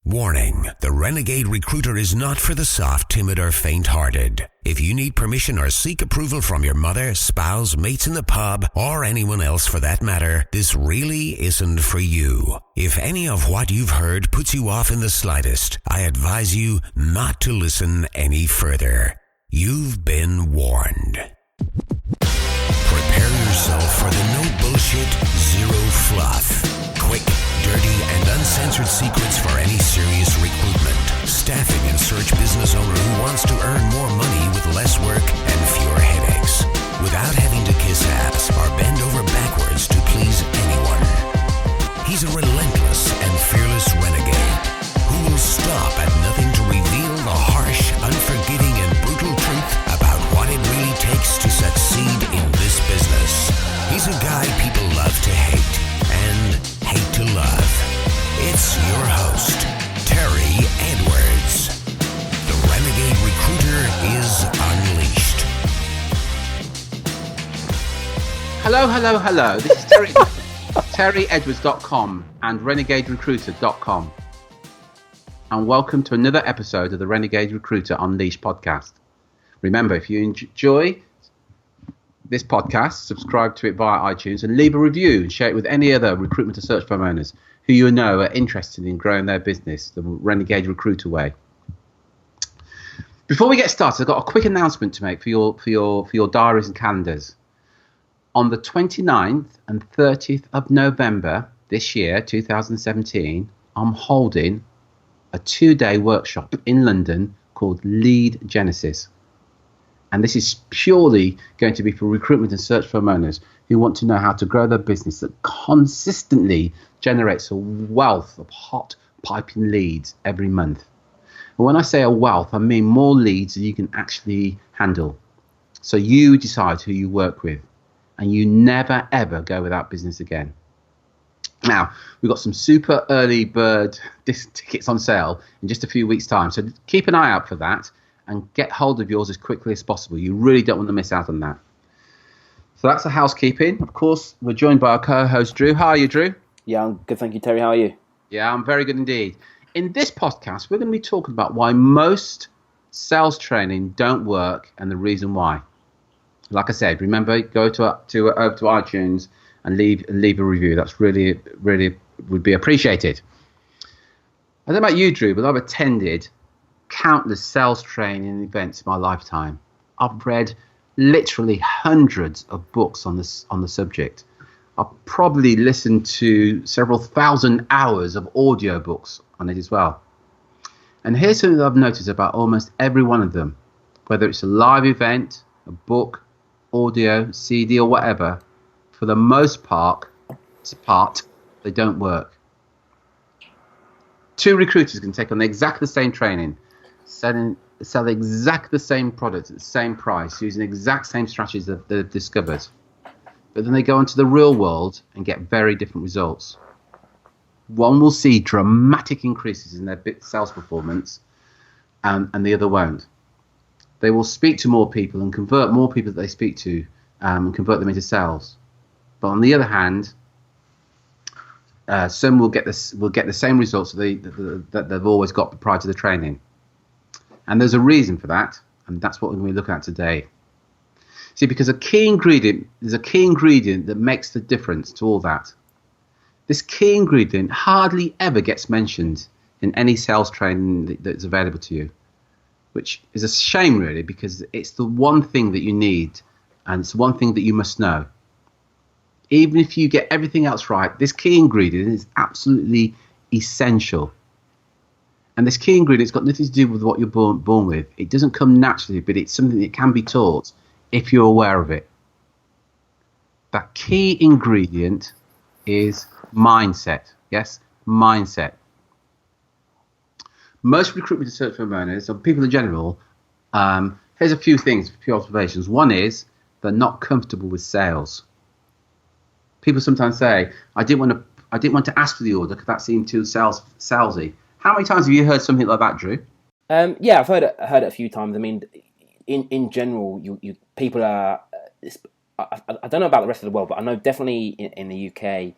Warning, the Renegade Recruiter is not for the soft, timid, or faint-hearted. If you need permission or seek approval from your mother, spouse, mates in the pub, or anyone else for that matter, this really isn't for you. If any of what you've heard puts you off in the slightest, I advise you not to listen any further. You've been warned. Prepare yourself for the no bullshit, zero fluff. Quick, dirty, and uncensored secrets for any serious recruitment, staffing, and search business owner who wants to earn more money with less work and fewer headaches, without having to kiss ass or bend over backwards to please anyone. He's a relentless and fearless renegade who will stop at nothing to reveal the harsh, unforgiving, and brutal truth about what it really takes to succeed in this business. He's a guy people love to hate and hate to love. It's your host, Terry Edwards. The Renegade Recruiter is unleashed. Hello. This is TerryEdwards.com and RenegadeRecruiter.com. And welcome to another episode of the Renegade Recruiter Unleashed podcast. Remember, if you enjoy this podcast, subscribe to it via iTunes and leave a review and share it with any other recruitment and search firm owners who you know are interested in growing their business the Renegade Recruiter way. Before we get started, I've got a quick announcement to make for your diaries and calendars. On the 29th and 30th of November this year, 2017, I'm holding a 2-day workshop in London called Lead Genesis. And this is purely going to be for recruitment and search firm owners who want to know how to grow their business that consistently generates a wealth of hot piping leads every month. And when I say a wealth, I mean more leads than you can actually handle. So you decide who you work with and you never ever go without business again. Now, we've got some super early bird tickets on sale in just a few weeks' time. So keep an eye out for that. And get hold of yours as quickly as possible. You really don't want to miss out on that. So that's the housekeeping. Of course, we're joined by our co-host, Drew. How are you, Drew? Yeah, I'm good, thank you, Terry. How are you? Yeah, I'm very good indeed. In this podcast, we're going to be talking about why most sales training don't work and the reason why. Like I said, remember, go over to iTunes and leave a review. That's really would be appreciated. I don't know about you, Drew, but I've attended countless sales training events in my lifetime. I've read literally hundreds of books on the subject. I've probably listened to several thousand hours of audio books on it as well. And here's something that I've noticed about almost every one of them, whether it's a live event, a book, audio, CD, or whatever. For the most part, they don't work. Two recruiters can take on exactly the same training, sell exactly the same product at the same price, using the exact same strategies that they've discovered. But then they go into the real world and get very different results. One will see dramatic increases in their sales performance, and the other won't. They will speak to more people and convert more people that they speak to and convert them into sales. But on the other hand, some will get the same results that they've always got prior to the training. And there's a reason for that, and that's what we're going to be looking at today. See, because there's a key ingredient that makes the difference to all that. This key ingredient hardly ever gets mentioned in any sales training that's available to you, which is a shame, really, because it's the one thing that you need, and it's one thing that you must know. Even if you get everything else right, this key ingredient is absolutely essential. And this key ingredient's got nothing to do with what you're born with. It doesn't come naturally, but it's something that can be taught if you're aware of it. That key ingredient is mindset. Yes, mindset. Most recruitment and search firm owners, or people in general, here's a few things, a few observations. One is they're not comfortable with sales. People sometimes say, I didn't want to ask for the order because that seemed too salesy. How many times have you heard something like that, Drew? Yeah, I've heard it a few times. I mean, in general, you people are. I don't know about the rest of the world, but I know definitely in the UK,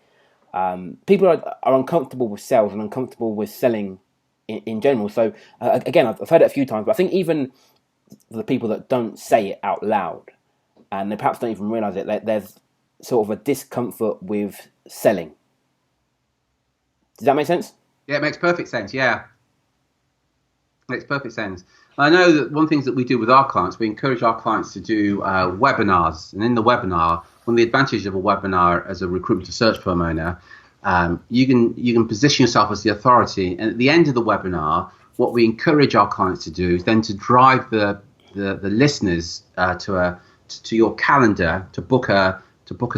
people are uncomfortable with sales and uncomfortable with selling in general. So again, I've heard it a few times, but I think even the people that don't say it out loud, and they perhaps don't even realise it, there's sort of a discomfort with selling. Does that make sense? Yeah, it makes perfect sense. Yeah, makes perfect sense. I know that one of the things that we do with our clients, we encourage our clients to do webinars. And in the webinar, one of the advantages of a webinar as a recruitment to search firm owner, you can position yourself as the authority. And at the end of the webinar, what we encourage our clients to do is then to drive the listeners to your calendar to book a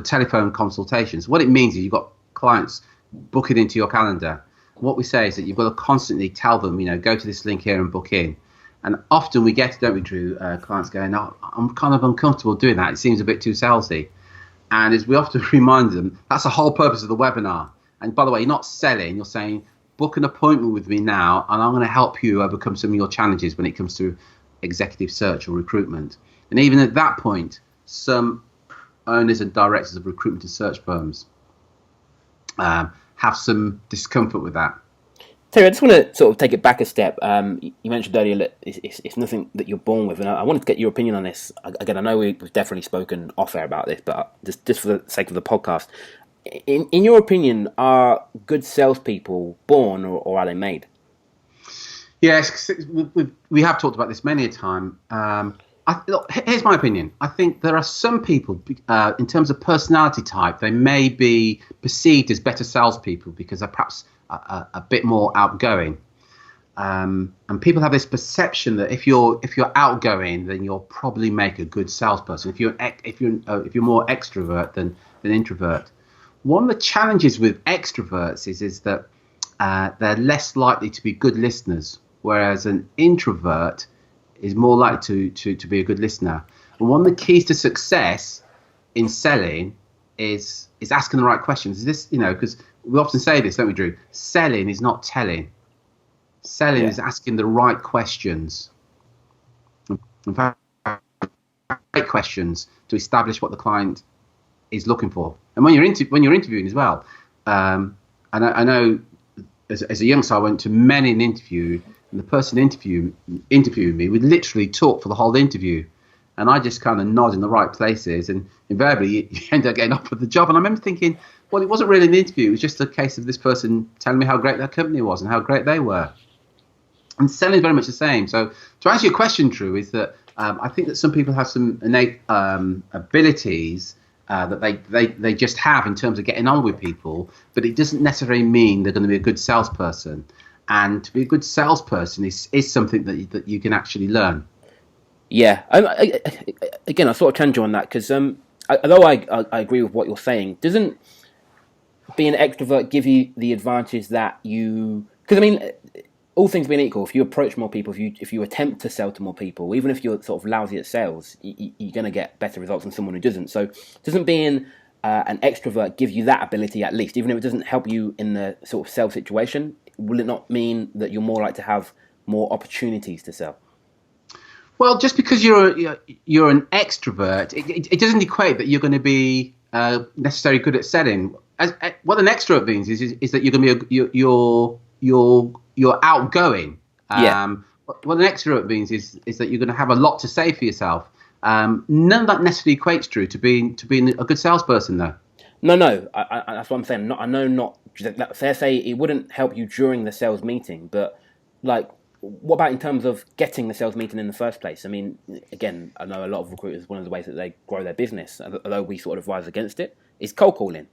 telephone consultation. So what it means is you've got clients book it into your calendar. What we say is that you've got to constantly tell them, go to this link here and book in. And often we get, don't we, Drew, clients going, oh, I'm kind of uncomfortable doing that. It seems a bit too salesy. And as we often remind them, that's the whole purpose of the webinar. And by the way, you're not selling, you're saying, book an appointment with me now, and I'm going to help you overcome some of your challenges when it comes to executive search or recruitment. And even at that point, some owners and directors of recruitment and search firms have some discomfort with that. Terry, I just want to sort of take it back a step. You mentioned earlier that it's nothing that you're born with, and I wanted to get your opinion on this. Again, I know we've definitely spoken off air about this, but just for the sake of the podcast, in your opinion, are good salespeople born or are they made? Yes, we have talked about this many a time. Look, here's my opinion. I think there are some people, in terms of personality type, they may be perceived as better salespeople because they're perhaps a bit more outgoing. And people have this perception that if you're outgoing, then you'll probably make a good salesperson. If you're more extrovert than introvert. One of the challenges with extroverts is that they're less likely to be good listeners, whereas an introvert is more likely to be a good listener. And one of the keys to success in selling is asking the right questions. Is this, because we often say this, don't we, Drew? Selling is not telling. Selling is asking the right questions. In fact, right questions to establish what the client is looking for. And when you're interviewing as well, and I know as a youngster I went to many an interview, and the person interviewing me would literally talk for the whole interview, and I just kind of nod in the right places, and invariably you end up getting offered the job. And I remember thinking, well, it wasn't really an interview; it was just a case of this person telling me how great their company was and how great they were. And selling is very much the same. So to answer your question, Drew, is that I think that some people have some innate abilities that they just have in terms of getting on with people, but it doesn't necessarily mean they're going to be a good salesperson. And to be a good salesperson is something that you can actually learn. Yeah. Again, I sort of challenge you on that because although I agree with what you're saying, doesn't being an extrovert give you the advantage that you... Because, I mean, all things being equal, if you approach more people, if you attempt to sell to more people, even if you're sort of lousy at sales, you're going to get better results than someone who doesn't. So doesn't being an extrovert give you that ability at least, even if it doesn't help you in the sort of sales situation? Will it not mean that you're more likely to have more opportunities to sell? Well, just because you're an extrovert, it doesn't equate that you're going to be necessarily good at selling. What an extrovert means is that you're going to be you're outgoing. What an extrovert means is that you're going to have a lot to say for yourself. None of that necessarily equates, Drew, to being a good salesperson, though. No, that's what I'm saying. I know not. Say it wouldn't help you during the sales meeting, but like, what about in terms of getting the sales meeting in the first place? I mean, again, I know a lot of recruiters, one of the ways that they grow their business, although we sort of advise against it, is cold calling.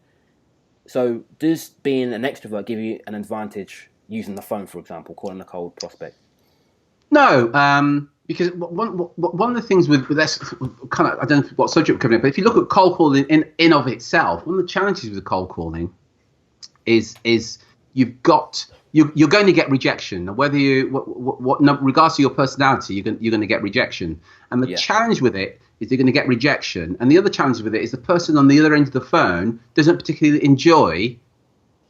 So does being an extrovert give you an advantage using the phone, for example, calling a cold prospect? No, because one of the things with this kind of, I don't know what subject we're covering, but if you look at cold calling in of itself, one of the challenges with cold calling is you're going to get rejection. Whether regards to your personality, you're going to get rejection. And the challenge with it is you're going to get rejection. And the other challenge with it is the person on the other end of the phone doesn't particularly enjoy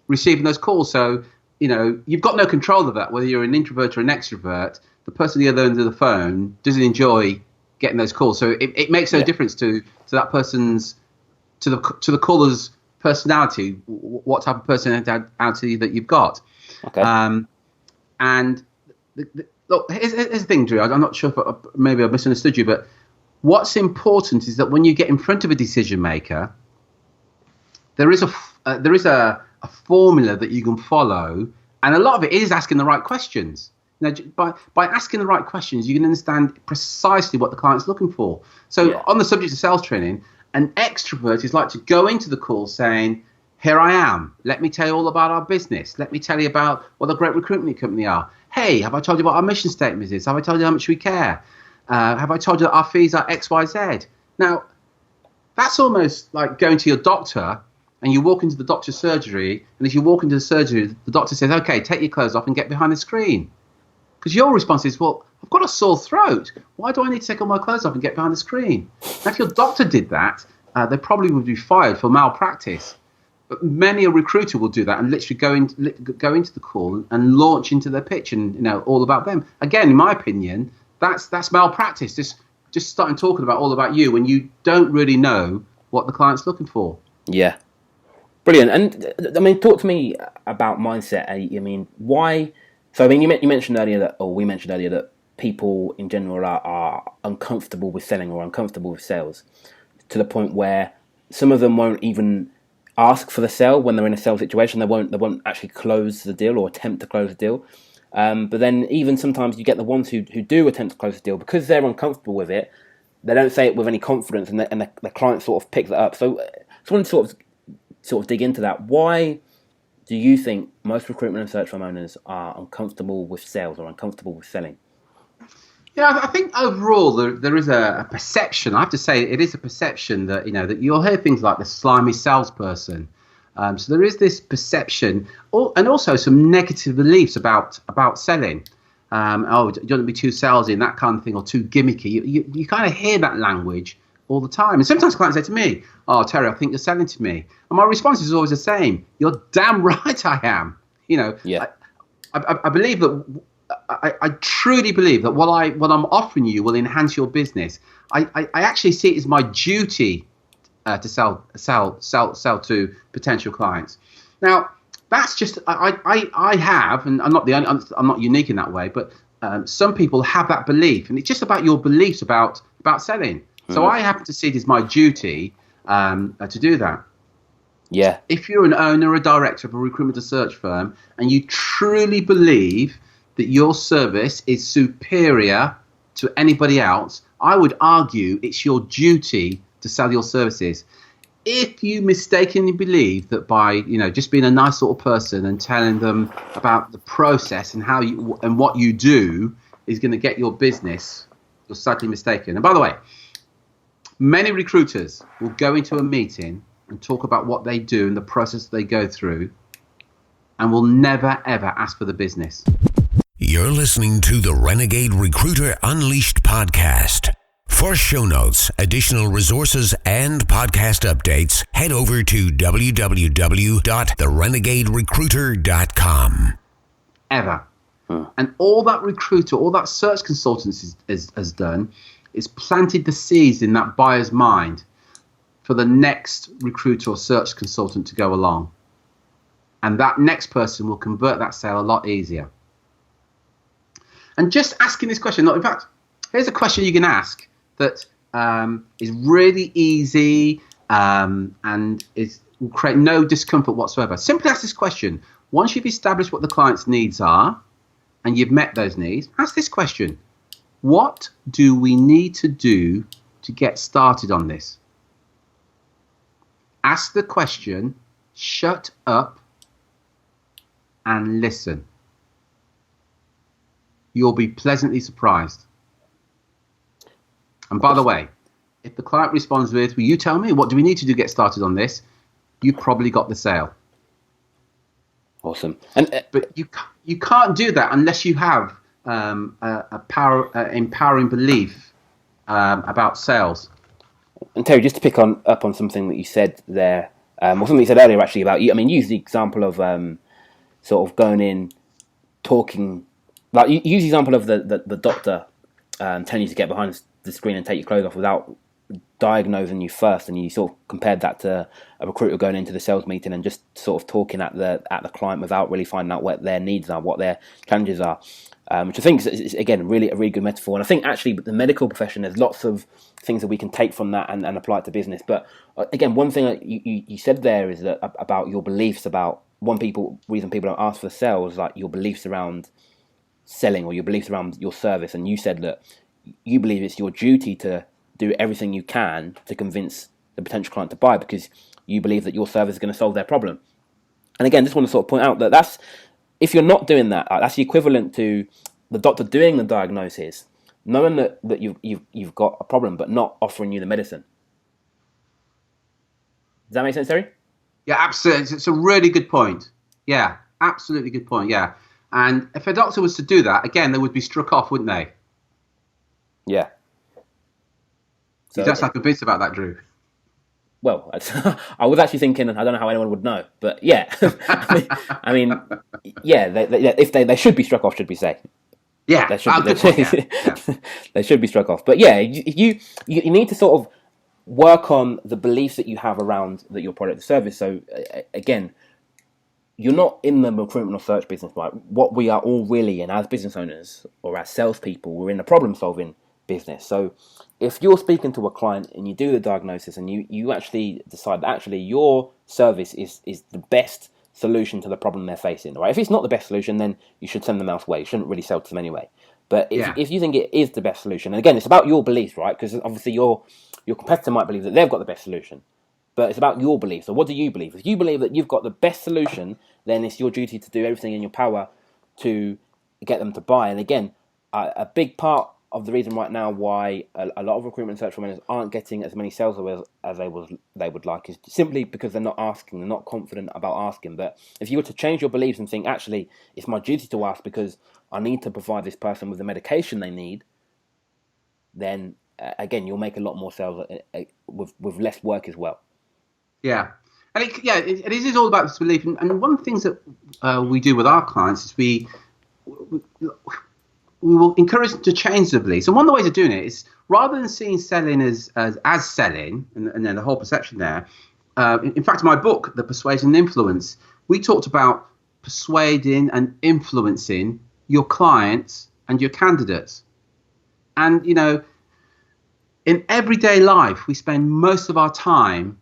receiving those calls. So, you've got no control of that, whether you're an introvert or an extrovert. The person on the other end of the phone doesn't enjoy getting those calls. So it makes no difference to that person's, to the caller's personality, what type of personality that you've got. Okay. And look, here's the thing, Drew. I'm not sure if maybe I misunderstood you, but what's important is that when you get in front of a decision maker, there is a formula that you can follow, and a lot of it is asking the right questions. Now, by asking the right questions, you can understand precisely what the client's looking for. So on the subject of sales training, an extrovert is like to go into the call saying, here I am. Let me tell you all about our business. Let me tell you about what a great recruitment company are. Hey, have I told you what our mission statement is? Have I told you how much we care? Have I told you that our fees are X, Y, Z? Now, that's almost like going to your doctor and you walk into the doctor's surgery, and as you walk into the surgery, the doctor says, okay, take your clothes off and get behind the screen. Because your response is, well, I've got a sore throat. Why do I need to take all my clothes off and get behind the screen? Now, if your doctor did that, they probably would be fired for malpractice. But many a recruiter will do that and literally go into the call and launch into their pitch and all about them. Again, in my opinion, that's malpractice. Just starting talking about all about you when you don't really know what the client's looking for. Yeah, brilliant. And I mean, talk to me about mindset. I mean, why? So I mean, you mentioned earlier that, or we mentioned earlier that people in general are uncomfortable with selling or uncomfortable with sales to the point where some of them won't even ask for the sale when they're in a sales situation. They won't actually close the deal or attempt to close the deal. But then even sometimes you get the ones who do attempt to close the deal because they're uncomfortable with it. They don't say it with any confidence, and the client sort of picks that up. So I just want to sort of dig into that. Why do you think most recruitment and search firm owners are uncomfortable with sales or uncomfortable with selling? Yeah, I think overall there is a perception. I have to say it is a perception that that you'll hear things like the slimy salesperson. So there is this perception, and also some negative beliefs about selling. You don't want to be too salesy and that kind of thing, or too gimmicky. You kind of hear that language all the time. And sometimes clients say to me, "Oh, Terry, I think you're selling to me." And my response is always the same: "You're damn right I am." Yeah. I believe that. I truly believe that what I'm offering you will enhance your business. I actually see it as my duty to sell to potential clients. Now, that's just I have, and I'm not unique in that way, but some people have that belief, and it's just about your beliefs about selling. So I happen to see it as my duty to do that. Yeah. If you're an owner, a director of a recruitment or search firm, and you truly believe that your service is superior to anybody else, I would argue it's your duty to sell your services. If you mistakenly believe that by just being a nice sort of person and telling them about the process and how you and what you do is going to get your business, you're sadly mistaken. And by the way, many recruiters will go into a meeting and talk about what they do and the process they go through, and will never ever ask for the business. You're listening to the Renegade Recruiter Unleashed podcast. For show notes, additional resources, and podcast updates, head over to www.therenegaderecruiter.com. Ever. And all that recruiter, all that search consultant has done is planted the seeds in that buyer's mind for the next recruiter or search consultant to go along. And that next person will convert that sale a lot easier. And just asking this question, in fact, here's a question you can ask that is really easy and will create no discomfort whatsoever. Simply ask this question. Once you've established what the client's needs are and you've met those needs, ask this question. What do we need to do to get started on this? Ask the question, shut up, and listen. You'll be pleasantly surprised. And by the way, if the client responds with, "Well, you tell me, what do we need to do to get started on this?" you probably got the sale. Awesome. But you can't do that unless you have empowering belief about sales. And Terry, just to pick up on something that you said there, or something you said earlier actually about you. I mean, use the example of sort of going in, talking. Like, use the example of the doctor telling you to get behind the screen and take your clothes off without diagnosing you first, and you sort of compared that to a recruiter going into the sales meeting and just sort of talking at the client without really finding out what their needs are, what their challenges are. which I think is again really a really good metaphor. And I think actually the medical profession, there's lots of things that we can take from that and apply it to business. But again, one thing that you said there is that about your beliefs about reason people don't ask for sales, like your beliefs around selling or your beliefs around your service. And you said that you believe it's your duty to do everything you can to convince the potential client to buy because you believe that your service is going to solve their problem. And again, just want to sort of point out that that's, if you're not doing that, that's the equivalent to the doctor doing the diagnosis, knowing that you've got a problem, but not offering you the medicine. Does that make sense, Terry? Yeah, absolutely. It's a really good point. Yeah, absolutely good point. Yeah. And if a doctor was to do that, again, they would be struck off, wouldn't they? Yeah. So, you don't sound convinced about that, Drew. Well, I was actually thinking, I don't know how anyone would know, but yeah. I mean, yeah, they should be struck off, should we say? Yeah, they should be struck off. But yeah, you need to sort of work on the beliefs that you have around your product or service. So again, you're not in the recruitment or search business, right? What we are all really in as business owners or as salespeople, we're in the problem-solving business. So if you're speaking to a client and you do the diagnosis and you actually decide that actually your service is the best solution to the problem they're facing, right? If it's not the best solution, then you should send them elsewhere. You shouldn't really sell to them anyway. But if you think it is the best solution, and again, it's about your beliefs, right? Because obviously your competitor might believe that they've got the best solution, but it's about your beliefs. So what do you believe? If you believe that you've got the best solution, then it's your duty to do everything in your power to get them to buy. And again, a big part of the reason right now why a lot of recruitment search managers aren't getting as many sales as they would like is simply because they're not asking, they're not confident about asking. But if you were to change your beliefs and think, actually, it's my duty to ask because I need to provide this person with the medication they need, then again, you'll make a lot more sales with less work as well. Yeah. And it is all about this belief. And one of the things that we do with our clients is we will encourage them to change the beliefs. And one of the ways of doing it is rather than seeing selling as selling and then the whole perception there. In fact, in my book, The Persuasion and Influence, we talked about persuading and influencing your clients and your candidates. And, in everyday life, we spend most of our time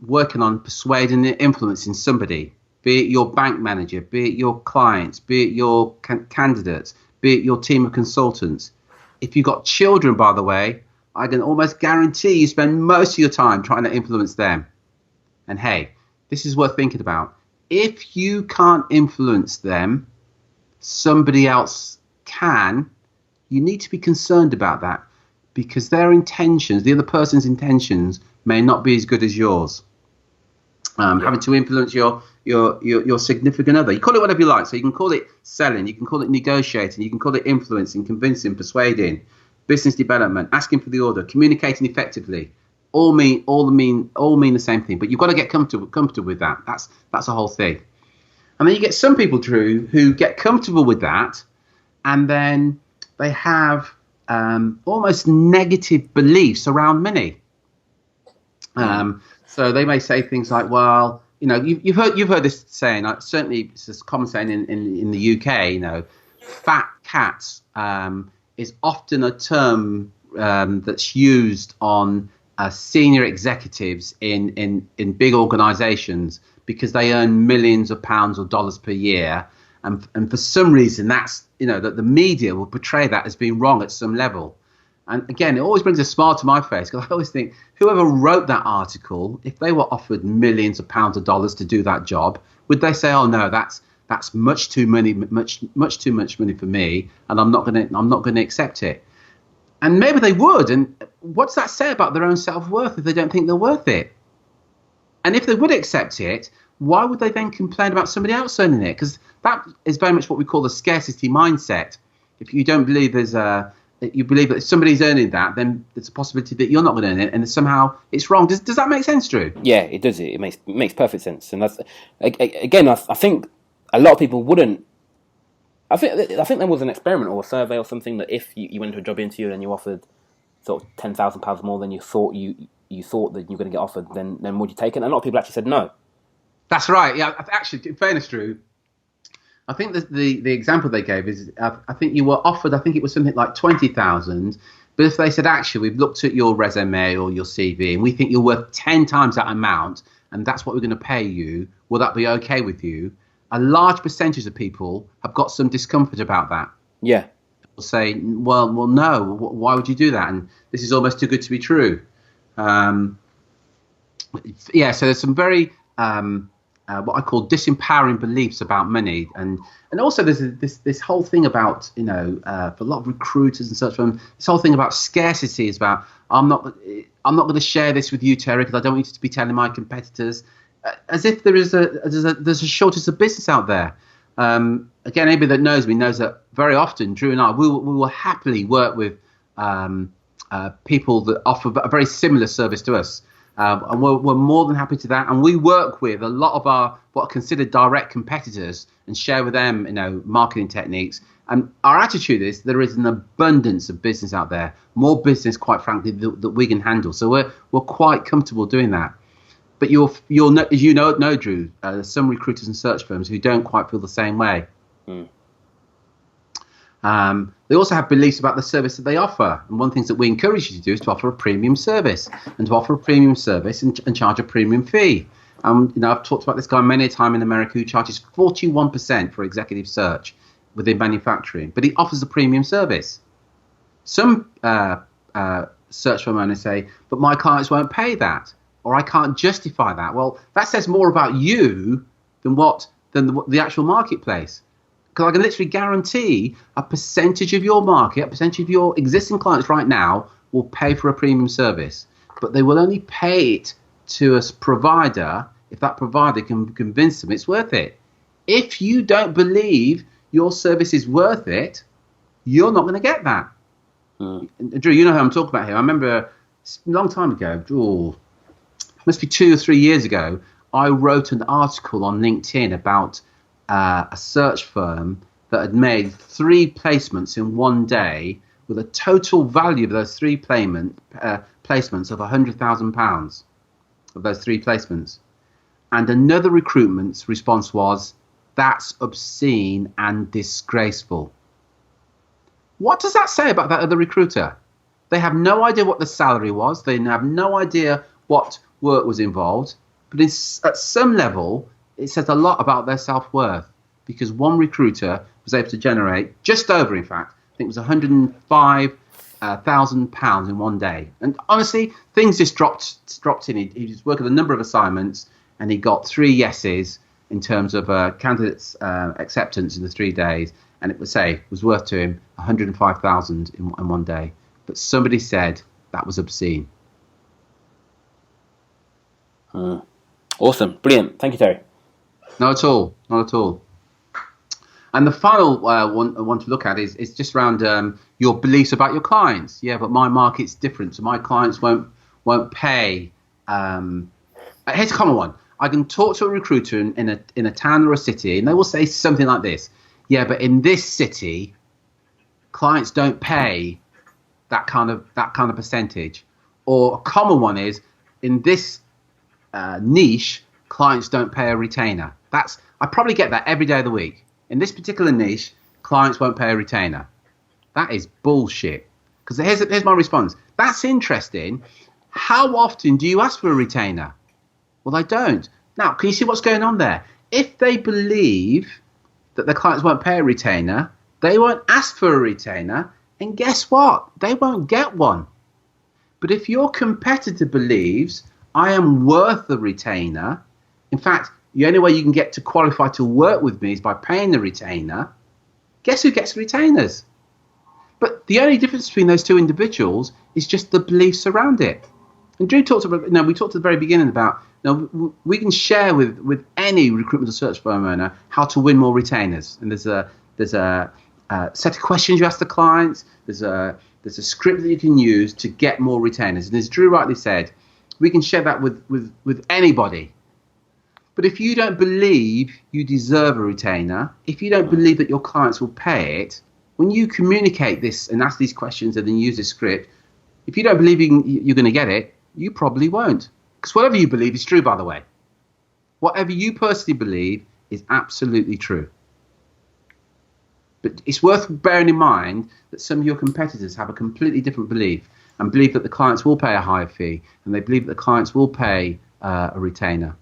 working on persuading and influencing somebody, be it your bank manager, be it your clients, be it your candidates, be it your team of consultants. If you've got children, by the way, I can almost guarantee you spend most of your time trying to influence them. And hey, this is worth thinking about. If you can't influence them, somebody else can. You need to be concerned about that because their intentions, the other person's intentions, may not be as good as yours. Having to influence your significant other. You call it whatever you like. So you can call it selling, you can call it negotiating, you can call it influencing, convincing, persuading, business development, asking for the order, communicating effectively. All mean the same thing. But you've got to get comfortable with that. That's the whole thing. And then you get some people, Drew, who get comfortable with that, and then they have almost negative beliefs around money. So they may say things like, well, you've heard this saying. Certainly, it's a common saying in the UK. Fat cats is often a term that's used on senior executives in big organisations because they earn millions of pounds or dollars per year, and for some reason that's that the media will portray that as being wrong at some level. And again, it always brings a smile to my face because I always think whoever wrote that article, if they were offered millions of pounds of dollars to do that job, would they say, "Oh no, that's much too money, much too much money for me, and I'm not going to accept it"? And maybe they would. And what's that say about their own self-worth if they don't think they're worth it? And if they would accept it, why would they then complain about somebody else earning it? Because that is very much what we call the scarcity mindset. If you don't believe you believe that if somebody's earning that, then there's a possibility that you're not going to earn it, and somehow it's wrong. Does that make sense, Drew? Yeah, it does. It makes perfect sense. And that's again, I think a lot of people wouldn't. I think there was an experiment or a survey or something that if you went to a job interview and you offered sort of £10,000 more than you thought you thought that you were going to get offered, then would you take it? And a lot of people actually said no. That's right. Yeah, actually, in fairness, Drew, I think the example they gave is I think you were offered, I think it was something like 20,000. But if they said, actually, we've looked at your resume or your CV and we think you're worth 10 times that amount and that's what we're going to pay you, will that be okay with you? A large percentage of people have got some discomfort about that. Yeah. They'll say, well, no, why would you do that? And this is almost too good to be true. So there's some very what I call disempowering beliefs about money, and also there's this whole thing about for a lot of recruiters and such, this whole thing about scarcity is about I'm not going to share this with you, Terry, because I don't want you to be telling my competitors, as if there's a shortage of business out there. Again, anybody that knows me knows that very often Drew and I we will happily work with people that offer a very similar service to us. And we're more than happy to that, and we work with a lot of our what are considered direct competitors and share with them, marketing techniques. And our attitude is there is an abundance of business out there, more business, quite frankly, that we can handle. So we're quite comfortable doing that. But you'll know, as you know, Drew, there's some recruiters and search firms who don't quite feel the same way. They also have beliefs about the service that they offer. And one of the things that we encourage you to do is to offer a premium service, and to offer a premium service and charge a premium fee. I've talked about this guy many a time in America who charges 41% for executive search within manufacturing, but he offers a premium service. Some search firm owners say, but my clients won't pay that, or I can't justify that. Well, that says more about you than the actual marketplace. Because I can literally guarantee a percentage of your market, a percentage of your existing clients right now will pay for a premium service. But they will only pay it to a provider if that provider can convince them it's worth it. If you don't believe your service is worth it, you're not going to get that. Drew, you know who I'm talking about here. I remember a long time ago, must be 2 or 3 years ago, I wrote an article on LinkedIn about a search firm that had made 3 placements in one day with a total value of those 3 placements of £100,000 of those 3 placements. And another recruitment's response was, that's obscene and disgraceful. What does that say about that other recruiter? They have no idea what the salary was. They have no idea what work was involved. But at some level, it says a lot about their self-worth, because one recruiter was able to generate just over, in fact, I think it was £105,000 in one day. And honestly, things just dropped in. He was working a number of assignments, and he got 3 yeses in terms of candidates' acceptance in the 3 days. And it was worth to him £105,000 in one day. But somebody said that was obscene. Awesome. Brilliant. Thank you, Terry. Not at all. And the final one I want to look at is just around your beliefs about your clients. Yeah, but my market's different, so my clients won't pay. Here's a common one. I can talk to a recruiter in a town or a city, and they will say something like this: yeah, but in this city, clients don't pay that kind of percentage. Or a common one is, in this niche, clients don't pay a retainer. I probably get that every day of the week. In this particular niche, clients won't pay a retainer. That is bullshit. Because here's my response. That's interesting. How often do you ask for a retainer? Well, they don't. Now, can you see what's going on there? If they believe that their clients won't pay a retainer, they won't ask for a retainer. And guess what? They won't get one. But if your competitor believes I am worth the retainer, in fact, the only way you can get to qualify to work with me is by paying the retainer, guess who gets the retainers? But the only difference between those two individuals is just the beliefs around it. And Drew talked about, we talked at the very beginning about, we can share with any recruitment or search firm owner how to win more retainers. And there's a set of questions you ask the clients. There's a script that you can use to get more retainers. And as Drew rightly said, we can share that with anybody. But if you don't believe you deserve a retainer, if you don't believe that your clients will pay it, when you communicate this and ask these questions and then use this script, if you don't believe you're going to get it, you probably won't. Because whatever you believe is true, by the way. Whatever you personally believe is absolutely true. But it's worth bearing in mind that some of your competitors have a completely different belief and believe that the clients will pay a higher fee, and they believe that the clients will pay a retainer.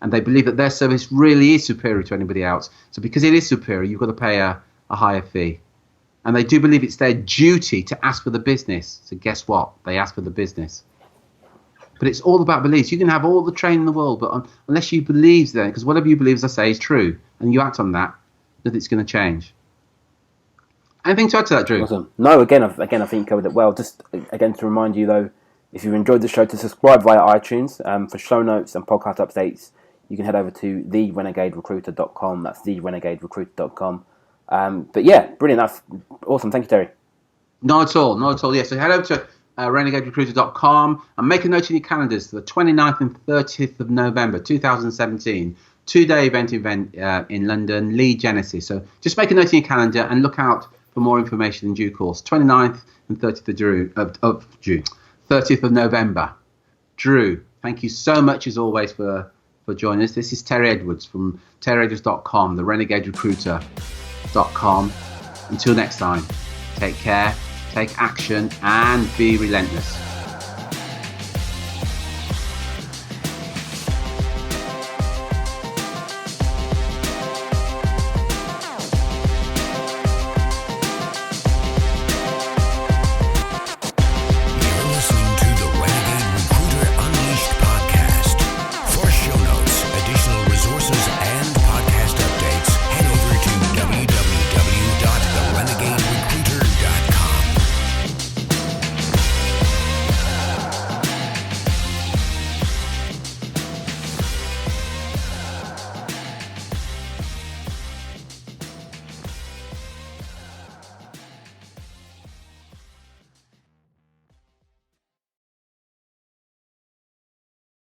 And they believe that their service really is superior to anybody else. So because it is superior, you've got to pay a higher fee. And they do believe it's their duty to ask for the business. So guess what? They ask for the business. But it's all about beliefs. You can have all the training in the world, but unless you believe then, because whatever you believe, as I say, is true, and you act on that, nothing's going to change. Anything to add to that, Drew? Awesome. No, again, I think you covered it well. Just again to remind you though, if you enjoyed the show, to subscribe via iTunes. For show notes and podcast updates, you can head over to therenegaderecruiter.com. That's therenegaderecruiter.com. But yeah, brilliant. That's awesome. Thank you, Terry. Not at all. Yeah, so head over to renegaderecruiter.com and make a note in your calendars for the 29th and 30th of November 2017. 2-day event in London, Lead Genesis. So just make a note in your calendar and look out for more information in due course. 29th and 30th of November. Drew, thank you so much as always for joining us. This is Terry Edwards from terryedwards.com, the renegaderecruiter.com. Until next time, take care, take action, and be relentless.